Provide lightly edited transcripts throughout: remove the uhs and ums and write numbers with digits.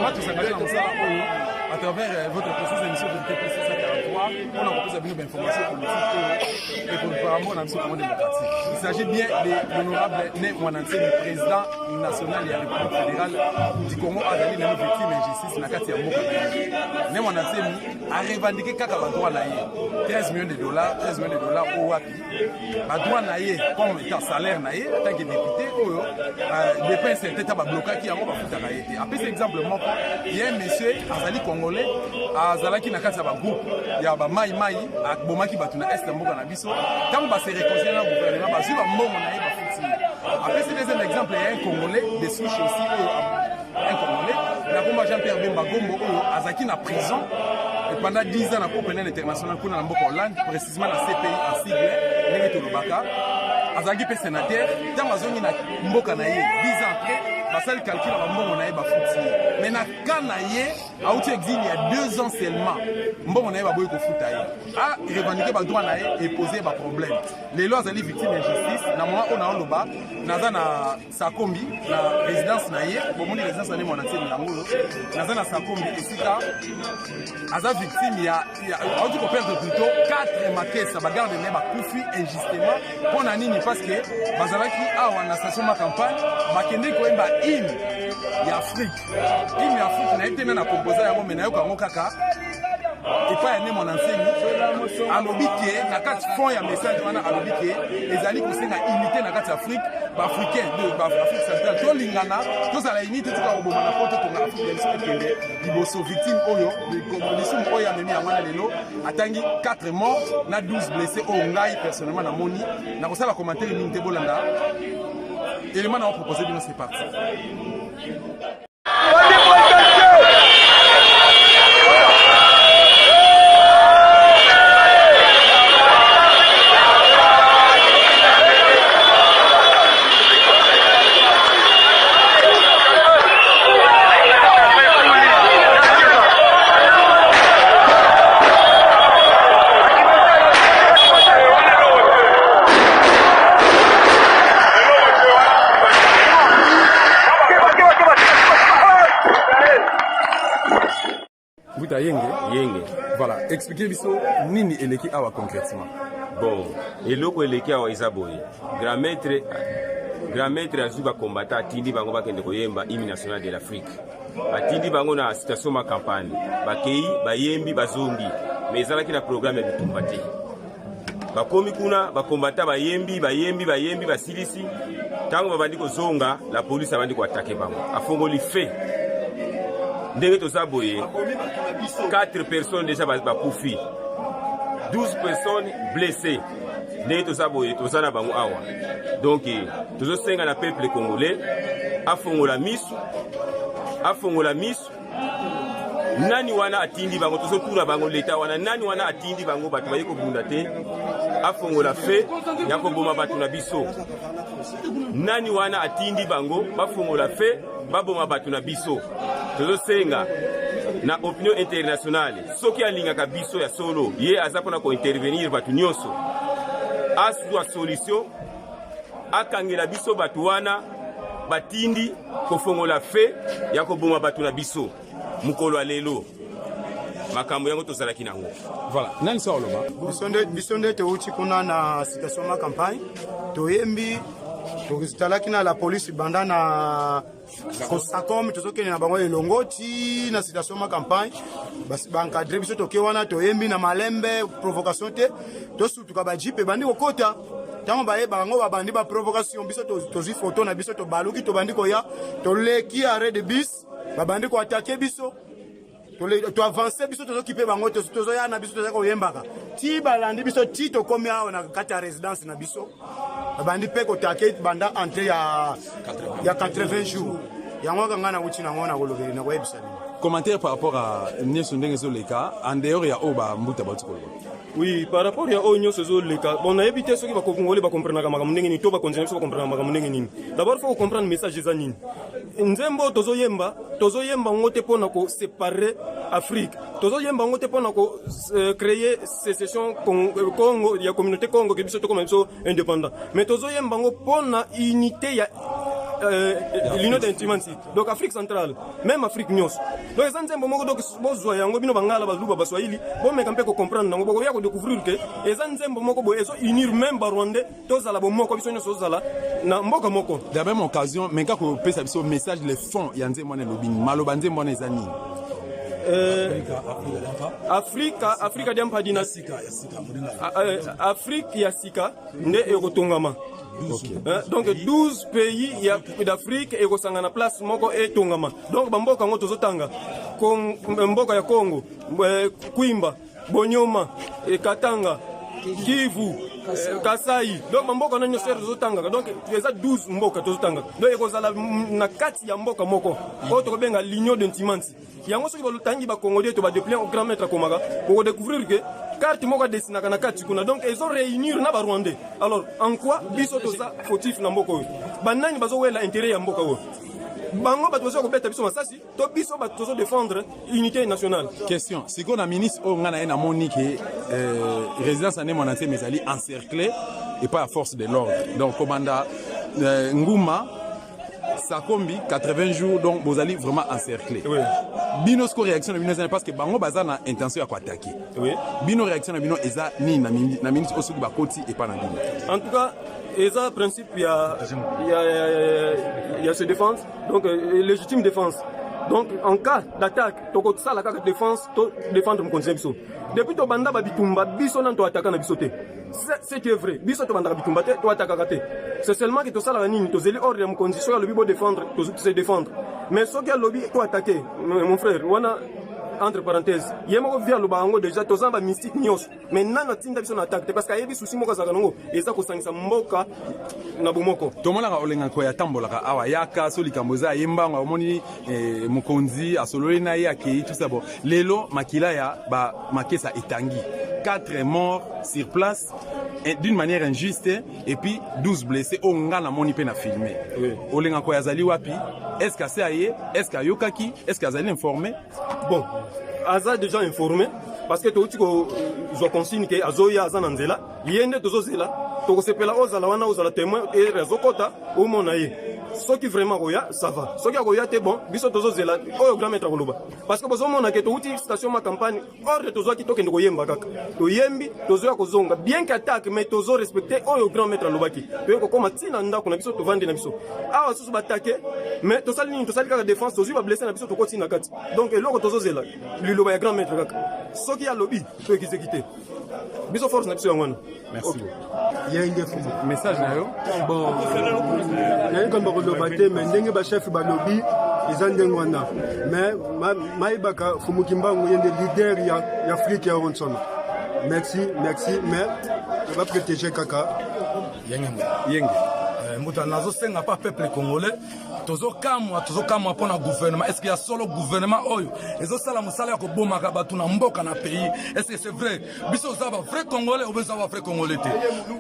vraiment tout s'engager dans ça à travers votre processus d'émission de TPC 143. On a proposé une information politique et pour le Parlement, on a besoin de démocratique. Il s'agit bien de l'honorable Né Mwananse, le président national de la République fédérale du Congo, a donné une victime d'injustice dans le Moko. Né Mwananse a revendiqué 13 millions de dollars au WAPI. Le droit naïe, comme étant salaire naïe, en tant que député, dépense était à bloquer qui a mon bafouta naïe. Après cet exemple, il y a un monsieur, Azali Congolais, Azalaki Nakasa groupe, il y a Mai Mai, à Bomaki Batuna Est, Mboka Nabiso. Quand on va se réconcilier dans le gouvernement, on va suivre un moment naïe bafouti. Après ce deuxième exemple, il y a un Congolais, des souches aussi, un Congolais, la combat Jean-Pierre Bemba Gombo, Azaki na prison. Et pendant 10 ans, la Cour pénale internationale pour la Hollande, précisément la CPI en sigle, Négué Tolobaka, Azagi P sénateur, dans la zone de Mboka Naye, 10 ans après, Basal calcule à Mbongo Naye Bafouti. Mais na Kanaye, à où tu exilé il y a 2 ans seulement, Mbongo Naye Baboy Kofoutaye. A revendiqué le droit Naye et posé un problème. Les lois allaient victimes d'injustice, dans le moment où on a un loba, dans la Sakombi, la résidence Naye, bon, mon résidence Naye, mon ancien Nangolo, dans la Sakombi, et c'est ça, Aza victime, il y a, on dit qu'on perd plutôt 4 maquettes, ça va garder les Bakoufi injustement, pour Nanini, parce que, Bazalaki a ou en station ma campagne, Bakende Koemba il y a Afrique. Il y a Afrique, n'a été même à composer à mon ménage comme Kaka. Et pas un mon enseigne. À l'obité, n'a qu'à fond un message à l'obité. Les alliés qui sont à imiter n'a qu'à Afrique, africain de Afrique centrale. Tout l'ingana, tous à la limite, tout à Obama, la porte de l'Afrique, les bosso victimes, Oyo, les communications, Oya, Memi, Amana Lelo, attendu 4 morts, n'a 12 blessés, au Ngai, personnellement, n'a Moni, n'a pas ça la commentaire, il n'y a Bolanda. Élément n'a proposé de nous c'est parti. Voilà, expliquez-moi nini eleki awa concrètement. Bon, eloko eleki awa isaboye. Grand maître azuba combattant atindi bango bakende koyemba hymne national de l'Afrique. Atindi bango na citation ma campagne. Bakei bayembi bazongi. Mais ezalaki na programme ya bitumba te. Bakomi kuna bakombata bayembi basilisi. Tango babandi kozonga, la police abandi ko attaquer bango. Afongoli fait. Ndenge tozaboye 4 personnes déjà bakoufi 12 personnes blessées. Ndenge tozaboye tozana bango awa. Donc tozosenga na peuple congolais afongola misu nani wana atindi bango tozotuna bango leta wana nani wana atindi bango bato bayeko bunda te afongola fe ya koboma bato na biso nani wana atindi bango bafongola fe baboma bato na biso tozosenga na opinion internationale soki alingaka biso ya solo ye aza pona ko intervenir bato nyonso aswa solution akangela biso bato wana batindi kofongola fe ya koboma bato na biso mukolo alelo makambo yango tozalaki nango. Voilà, nani sa oloba biso nde teuti kuna na citation ma campagne toyembi tokizitalaki na la police banda na kosakom tozokende na bango elongoti na citation ma campagne basi bankadre biso toke wana toyembi na malembe provocation te tosutuka bajipe bandi kokota tango baye bango babandi ba provocation biso tozi photo na biso to baluki to bandi ko ya to leki arrêt de bis babandi ko attaquer biso to avancer biso tozokipe bango tozoya na biso tozako yembaka ti balandi biso ti to komi awo na kata résidence na biso babandi pe ko take banda entrée ya 80 jours yango kangana uchi na ngona kolobeli na website. Commentaire par rapport à Nyeso Ndengezo Leka en dehors ya oba mbuta batukolo. Oui, par rapport à Onyo Sozo Leka, on a évité ceux qui vont comprendre la Magamunding, to va continuer à comprendre la Magamunding. D'abord, il faut comprendre le message des Anines. Nzembo Tozoyemba ngote pona ko séparer Afrique. Tozoyemba ngote pona ko créer sécession Congo, il y a communauté Congo qui biso to comme indépendant. Mais Tozoyemba ngo pona unité ya l'union d'intimancy. Donc Afrique centrale, même Afrique nyos. Donc ça nzembo moko donc bozwa yango bino bangala baluba baswahili, bon mais quand peut comprendre nango boko ya ko découvrir que ça nzembo moko bo ezo unir même ba rwandais tozala bo moko biso nyos tozala na mboka moko. De la même occasion, mais quand on peut savoir ce message les fonds ya nzembo na lobin, maloba nzembo na ezani. Afrique diampa dinasika Afrique ya sika nde ekotongama. Donc 12 pays d'Afrique et na place moko etongama. Donc bamboka ngo tozotanga mboka ya Congo, Kwimba, Bonyoma, Katanga, Kivu, Kasai. Donc bamboka na nyosero tozotanga. Donc eza 12 mboka tozotanga. Donc ekozala na kati ya mboka moko. Oto benga l'union d'intimancy. Yango soki balotangi ba Congolais to ba déplier au grand maître komaka pour découvrir que carte moka desina kana kati kuna. Donc ils ont réunir na ba Rwandais. Alors en quoi biso to ça fautif na mboko yo. Banani bazo wela intérêt ya mboka yo. Bango bato ko beta biso masasi to biso bato défendre unité nationale. Question, si qu'on a ministre o ngana na monique résidence ané monanté mais ali encerclé et pas à force de l'ordre. Donc commandant Ngouma Sakombi 80 jours donc vous allez vraiment encercler. Oui. Binosco réaction de Bino parce que bango baza na intention à attaquer. Oui. Bino réaction de Bino eza ni na ministre osuki bakoti et pas na Bino. En tout cas, eza principe il y a se défense donc légitime défense. Donc en cas d'attaque, to ko sala ka défense to défendre mon conception. Depuis to banda ba bitumba biso nan to attaquer na bisoté. C'est qui est vrai. Biso to banda bitumba te to attaquer. C'est seulement que to sala nini to zeli ordre mon condition le bibo défendre to se défendre. Mais ce qui a lobby to attaquer mon frère, wana entre parenthèses, yemo via lo bango déjà to zamba mystique nyos. Mais nana tinda biso na attaque parce que yebi souci moko za kanongo eza ko sangisa mboka na bomoko. To mona ka olenga ko ya tambola ka awa yaka so likamboza yembanga omoni mukonzi asololi na yake tout ça bon. Lelo makila ya ba makesa etangi. 4 morts sur place d'une manière injuste et puis 12 blessés au ngana moni pe na filmé. Olenga ko yazali wapi? Est-ce que c'est aye? Est-ce que yokaki? Est-ce que azali informé? Bon, Aza déjà informé parce que tu je consigne que Azoya Azananzela, yende tozozela, to sepela ozala wana ozala témoin et rezokota au monaye. Ce qui vraiment roya, ça va. Ce qui roya te bon, biso tozozela, o grand maître koloba. Parce que bozo mona ke to uti station ma campagne, ordre tozo ki toke ndo yemba kaka. To yembi tozo ko zonga, bien qu'attaque mais tozo respecter o grand maître lobaki. To ko koma tina ndako na biso to vande na biso. Awa susu batake, mais to sali kaka défense tozo ba blesser na biso to ko tina kati. Donc eloko tozozela, liloba ya grand maître kaka. Ce qui a lobby, to exécuter. Biso force na biso ngwana. Merci. Yenge message na yo. Bon. Yenge comme balobaté mais ndenge ba chef ba lobby izandengwana. Mais maibaka fumukimbangu yende leader ya Afrique ya Ronson. Merci mais on va protéger kaka. Yenge. Muta nazo senga pas peuple congolais. Tozo kamwa pour na gouvernement. Est-ce qu'il y a solo gouvernement oyo? Ezo sala musala ya ko bomaka batu na mboka na pays. Est-ce que c'est vrai? Biso zaba vrai congolais ou biso zaba vrai congolais te.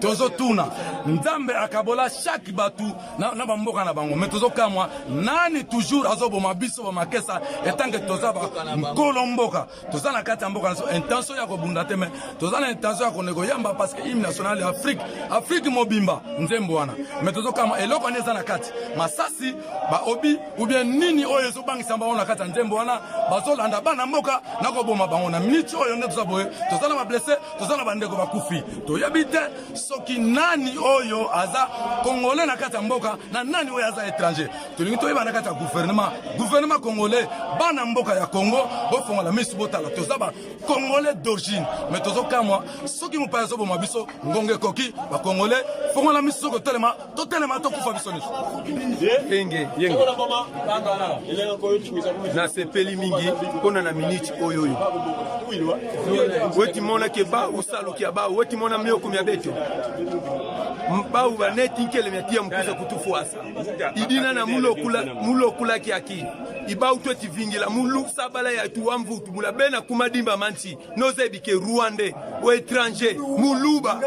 Tozo tuna. Nzambe akabola chaque batu na ba mboka na bango. Mais tozo kamwa nani toujours azo boma biso ba makesa etange toza ba kolomboka. Toza na kati mboka na intention ya ko bunda te mais toza na intention ya ko negoyamba parce que hymne national ya Afrique mobimba nzembo wana. Mais tozo kamwa eloko neza na kati. Masasi ba obi ou bien nini oyo zo bangisa ba ona kata nzembo wana bazolanda bana mboka nako boma bango na minute oyo nde tozaboye tozana ba blessé tozana bandeko bakufi to yabite soki nani oyo aza congolais na kata mboka na nani oyo aza étranger tolingi to yeba na kata gouvernement congolais bana mboka ya Congo bo fongola misu botala tozaba congolais d'origine mais tozokamwa soki mo pazo boma biso ngonge koki ba congolais fongola misu ko telema to kufa biso niso Yenge na sepeli mingi pona na minute oyo weti mona ke ba usalo ki ba weti mona mio kumya beto mba u baneti nkele metia mkuza kutufuasa idina na mulo kula ki aki iba utweti vingila mulu sabala ya tuamvu tubula bena kumadimba manti nozebi ke Rwandais ou étranger muluba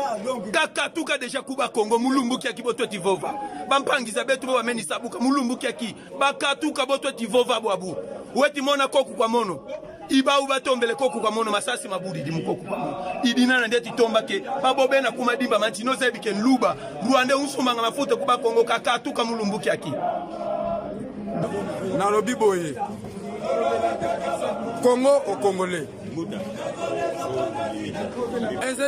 kakatuka deja kuba Congo mulumbu ki akiboto tivova bampangiza betu bo bameni sabuka mulumbu ki aki bakatuka boto tivova bwabu weti mona koku kwa mono iba uba tombele koku kwa mono masasi mabudi di mukoku kwa mono idina na ndeti tomba ke babobe na kumadimba mantino zebi ke luba ruande unsumanga mafuta kuba Kongo kakatu kamulumbuki aki na lobi boye Congo au Congolais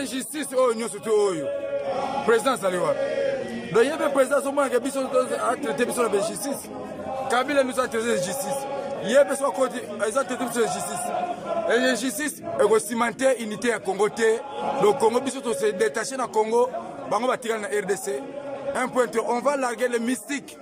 injustice oyo nyonso to oyo président Saliwa donc yebe président so mwana biso a traité biso na justice Kabila nous a traité de justice yebe so côté ils ont traité biso de justice et justice ego cimenter unité ya Congo te donc Congo biso to se détacher na Congo bango batira na RDC un point on va larguer les mystiques.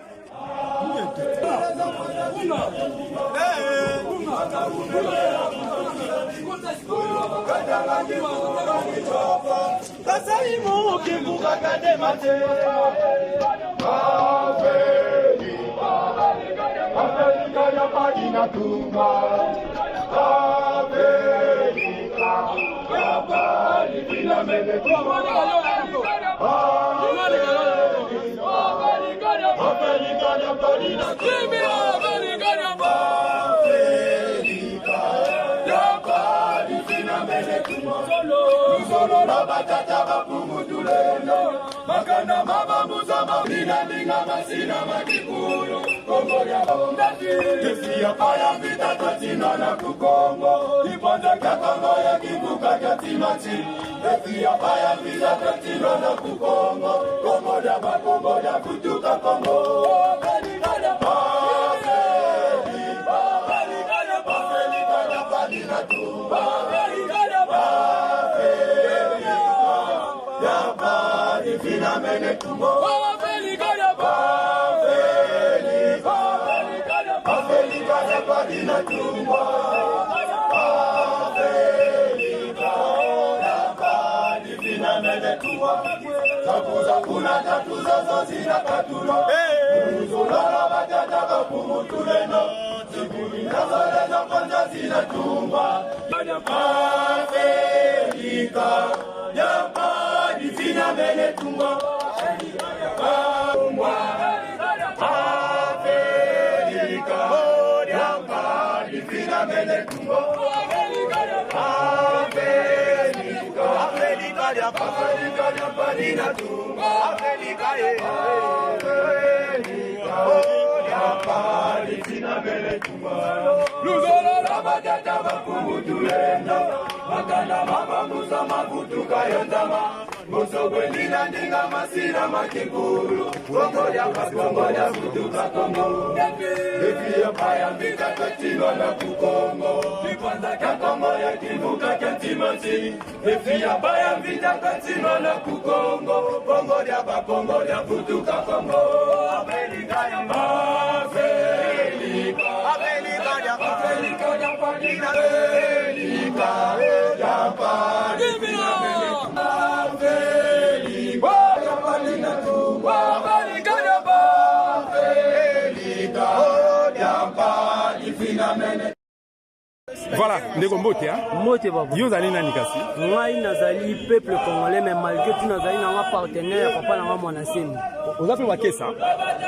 Voilà, ndeko mbote Mbote baba. Yo zali nani kasi? Ngai nazali peuple congolais mais malgré tout nazali na partenaire papa na mwana semi. Ozape wakesa?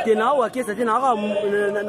Tena wakesa tena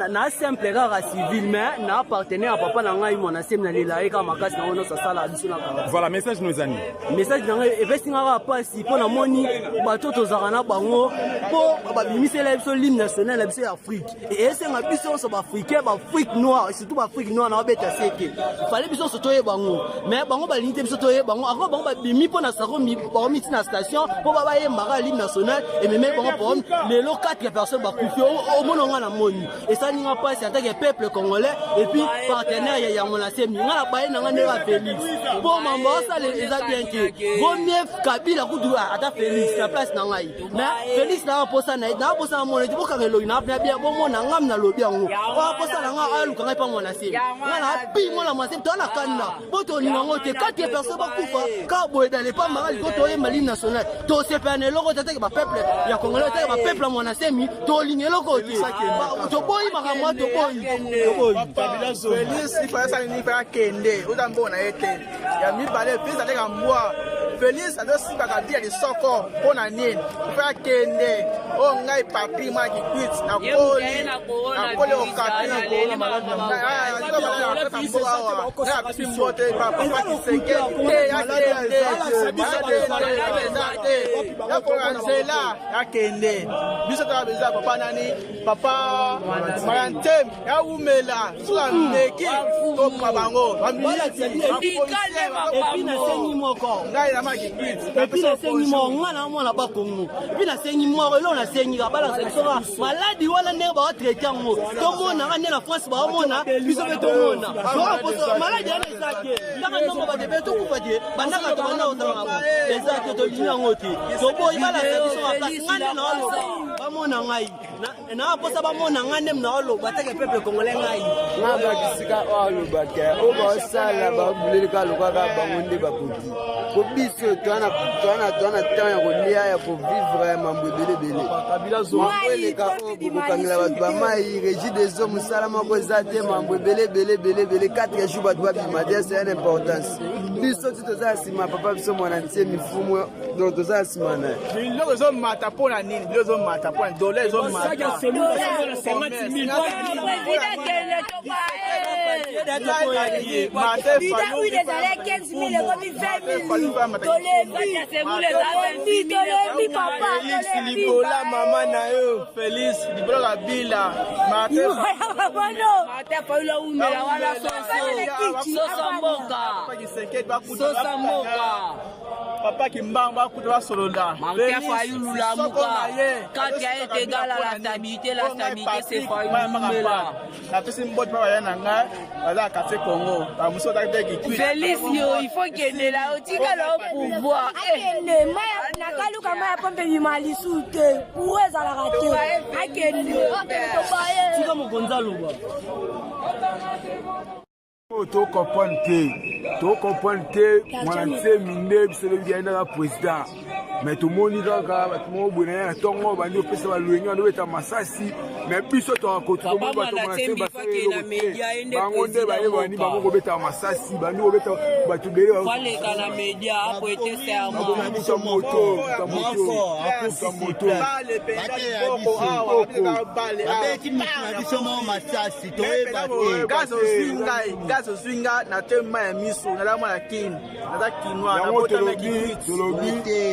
na simple kaka civil mais na partenaire papa na ngai mwana semi na lela eka makasi na ono sala biso na kala. Voilà, message nos amis. Message na ngai investinga ka pasi pona moni batoto zaka bango po ba bimisela biso l'hymne national la biso ya Afrique. Et esenga biso so ba africain ba Afrique noire et surtout ba Afrique noire na beta seke. Fallait biso sotoye bango mais bango ba limité biso toye bango encore bango ba bimi pona sako mi ba miti na station po ba ye mbaka l'hymne national et même bango pour les locaux 4 personnes ba kufi au mononga na moni et ça ninga pas c'est en tant que peuple congolais et puis partenaire ya mona semi ngala baye na ngana Félix bon mambo ça les a bien que bon mieux Kabila kudu ata Félix na place na ngai mais Félix na posa na mona ti boka ngelo na bien bon mona ngam na lobi yango ko posa na nga aluka ngai pa mona semi ngala pi mona mwa semi tona kanna boto ninga te 4 personnes ba kufa ka boye dans les pas mal ko to ye mali national to se pene loko tata ke ba peuple ya congolais tata ba peuple mona semi to linge loko te to boyi makamwa to boyi Félix il faut ça ni faire kende o tambona ete ya mi parler fils avec moi Félix azosimba kabila lisoko mpona nini mpe akende oyo ngai papi maki kwit nakole okapi napesi mbote papa kiseke nzela yakende biso toka beza papa nani papa mayantem yaumela soka meki topra bango epi nasengi moko ngai namaki kwit epi nasengi moko nga na mwana bakongo epi nasengi moko elo nasengi kabalasa bisoka maladi wana ndenge baotraite yango tomona nga nde na france baomona biso mpe tomona maladi wana ezake ndanga ntongo badebe tokufa te bandaka tobanda ozanga eza te tolini yango te toboyi balasa biso makasi nga nde naoloba bamona ngai nabaposa bamona nga nde naoloba atake peuple congolais ngai nga bakisika oyo alobaki oyo baosala babulelika lokaka bango nde bakoki po biso toana ntan ya kolia ya kovivre mambo ebelebele mambo eleka oyo bokokangela bato bamai régi des hommes mosala moko eza te mambo ebelebelebelebele 4 jours bato babima te c'est une importance biso ti toza ya nsima papa biso mwana ntie mifumu donc toza ya nsima na ye biloko ezomata mpona nini biloko ezomata mpona dole ezomata libola mama na yo Félix libola kabila papa kimbang bakuta basolola napesi mboti mpa baya na ngai baza kate Congo bamosi otakiteki Félix yo il faut kendela otikala au pouvoir akende nakaluka maya pompe bima lisu te pour ezalaka te akende tika mokonzi aloba to comprendre te mwana nsemi nde biso lobi ayendaka président mais tomoni kaka bato moko boye na ye na ntongo bandi opesa balwengi bandi obeta masasi mais biso tokakotikomoni bato mwana nsemi babango nde bayebani bango kobeta masasi bandi kobeta bato bele swinga na tema ya miso na mwana kini na kinwa na bota meki tolobi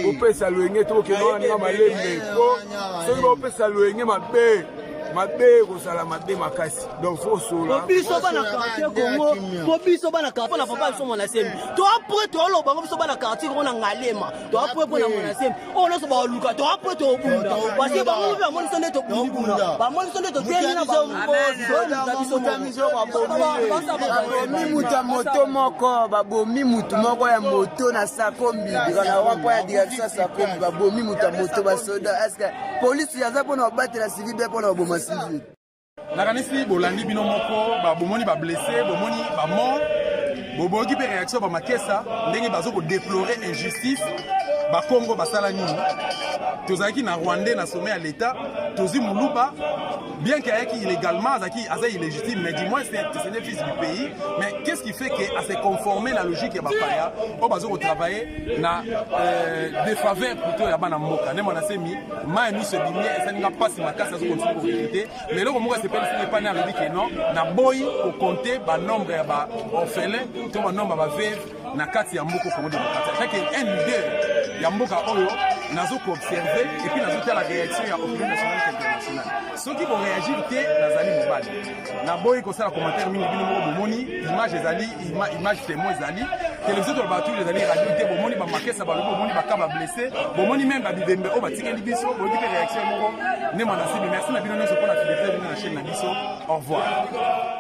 opesa lwenge to keno na malembe ko soki opesa lwenge mabe kosala mabe makasi donc faut sola biso bana quartier Congo biso bana quartier na papa biso mwana semi to après to lo bango biso bana quartier ko na ngalema to après po na mwana semi o no so ba luka to après to bunda parce que bango ba moni sonde to bunda ba moni sonde to teni na bango biso miso kwa bomi muta moto moko babomi mutu moko ya moto na sakombi kana wapo ya direction sakombi babomi muta moto basoda est-ce que police yaza pona batela civil be pona boma civil nakanisi bolandi bino moko bomoni bablessé bomoni bamort boboki mpe réaction bamakesa ndenge bazo kodéplore injustice bakongo basala nini tozalaki na rwandais na sommet ya l'état tozi muluba bien qu'ayaki illégalement aza illégitime mais dis-moi c'est le fils du pays mais qu'est-ce qui fait qu'à se conformer la logique ya bapaya o bazo travailler na défaveur plutôt ya bana mboka nde mwana semi mai miso bimie esalinga pasi makasi azo continue korekite mais loko moko sepeli sine pani alobi ke non na boyi kokonte banombre ya baorphelin to banombre ya baveuve na kati ya mboka Congo démocratique kaka un leader ya mboka oyo nazo koobserve et puis nazo tala réaction ya opinion nationale internationale soki boréagir te nazali mobali naboyi kosala commentaire mingi bino moko bomoni image ezali image témoin ezali télévision to bato ezali radio te bomoni bamakesa balobi bomoni baka bablessé bomoni même babibembe oyo batikeli biso boyoki mpe réaction moko nde mwana nsibi merci na bino nyonso mpona fidélité bino na chaîne na biso au revoir.